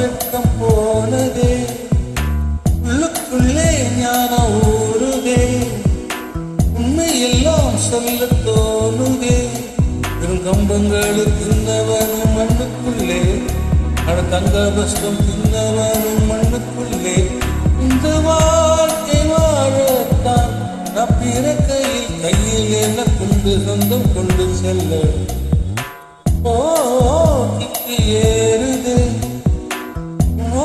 வெட்கம் போனதே, உள்ளுக்குள்ளே ஞானம் ஊறுதே, உண்மையெல்லாம் சொல்ல தோணுதே. பெரும் கம்பங்கள் தின்னவனும் மண்ணுக்குள்ளே, அட தங்க பஸ்டம் தின்னவனும் மண்ணுக்குள்ளே. இந்த வாழ்க்கை வாழத்தான் நான் பிறக்கையில் கையில் என்ன கொண்டு சொந்தம் கொண்டு செல்ல. ஓ கிக்கு ஏறுதே, ஓ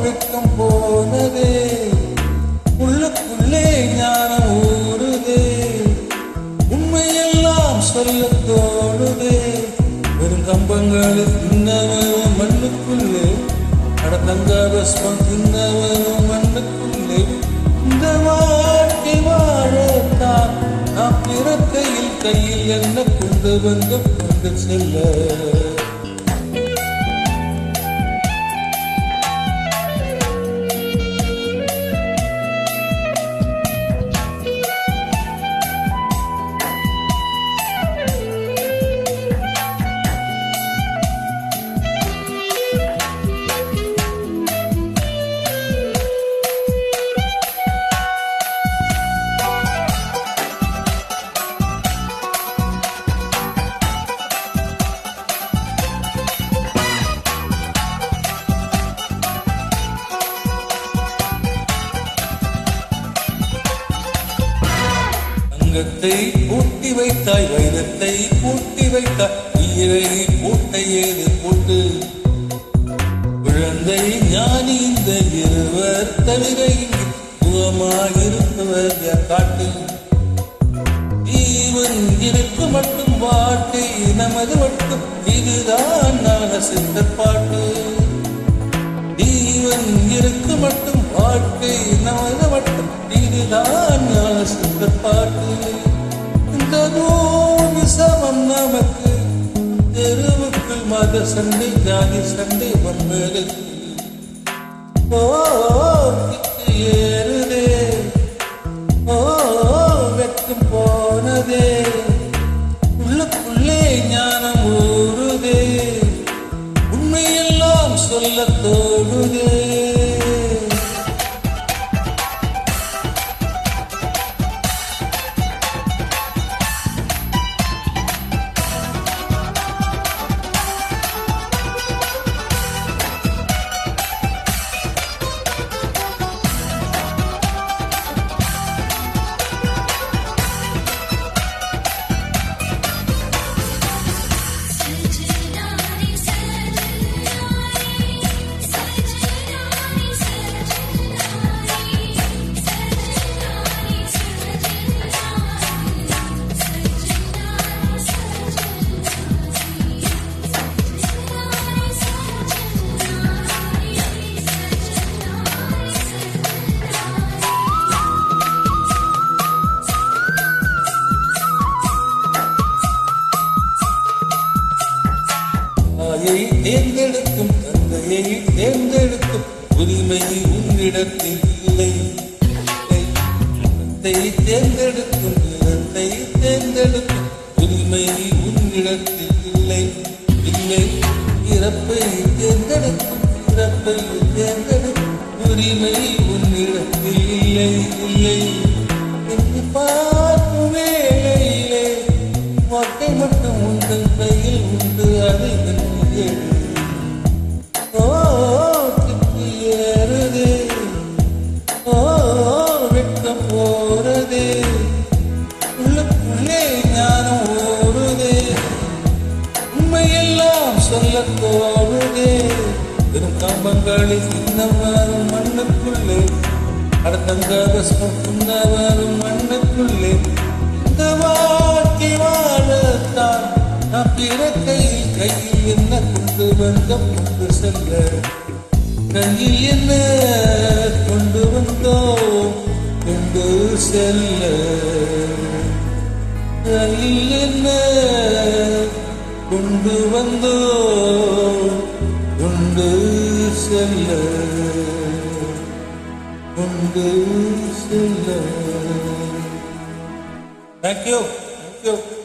வெட்கம் போனதே, உள்ளுக்குள்ளே ஞானம் ஊறுதே, உண்மையெல்லாம் சொல்ல தோணுதே. வெறும் கம்பங்கள் தின்னவனும் மண்ணுக்குள்ளே, அட தங்க பஸ்பம் தின்னவனும் மண்ணுக்குள்ளே. இந்த வாழ்க்கை வாழத்தான் நான் பிறக்கையில் கையில் என்ன கொண்டு வந்து கொண்டு செல்ல. தங்கத்தை பூட்டி வைத்தாய், வைரத்தை பூட்டி வைத்தாய், உயிரை பூட்டை ஏது பூட்டு. குழந்தை ஞானி இந்த இருவர் தவிர இங்கு சுகமாயிருப்பவர் யார் காட்டு. ஜீவன் இருக்கு மட்டும் வாழ்க்கை நமது மட்டும், இதுதான் நாக சித்தர் பாட்டு. ஜீவன் இருக்கு மட்டும் வாழ்க்கை நமது மட்டும், இதுதான் நாக சித்தர் பாட்டு. இந்த பூமி சமம் நமக்கு, தெருவுக்குள் மத சண்டை ஜாதி சண்டை வம்பெடுக்கு. ஓ கிக்கு ஏறுதே, ஓ வெட்கம் போனதே, உள்ளுக்குள்ளே ஞானம் ஊறுதே, உண்மையெல்லாம் சொல்ல தோணுதே. தேர்ந்தெடுக்கும் தந்தையை தேர்ந்தெடுக்கும் உரிமை உன்னிடத்தில் இல்லை. தேர்ந்தெடுக்கும் இடத்தை தேர்ந்தெடுக்கும் உரிமை உன்னிடத்தில் இல்லை. இல்லை இறப்பை தேர்ந்தெடுக்கும் இறப்பை தேர்ந்தெடுக்கும் உரிமை உன்னிடத்தில் இல்லை. இல்லை என்று பார்க்கும் வேளையிலே வாழ்க்கை மட்டும் உங்கள் கையில் உண்டு, அதை ஓ கிக்கு ஏறுதே, ஓ வெட்கம் போறதே, உள்ளுக்குள்ளே ஞானம் ஓடுதே, உண்மையெல்லாம் சொல்ல தோணுதே. வெறும் கம்பங்களில் சின்னவரும் மண்ணுக்குள்ளே, அடுத்தங்க பஸ்மம் சின்னவரும் மண்ணுக்குள்ளே. இந்த வாழ்க்கை வாழத்தான் நான் பிறக்கையில் கையில் என்ன கொண்டு வந்தோம் கொண்டு செல்ல. கையில் என்ன கொண்டு வந்தோம் கொண்டு செல்ல. கையில் என்ன கொண்டு வந்தோம் கொண்டு செல்ல, கொண்டு செல்ல. Thank you.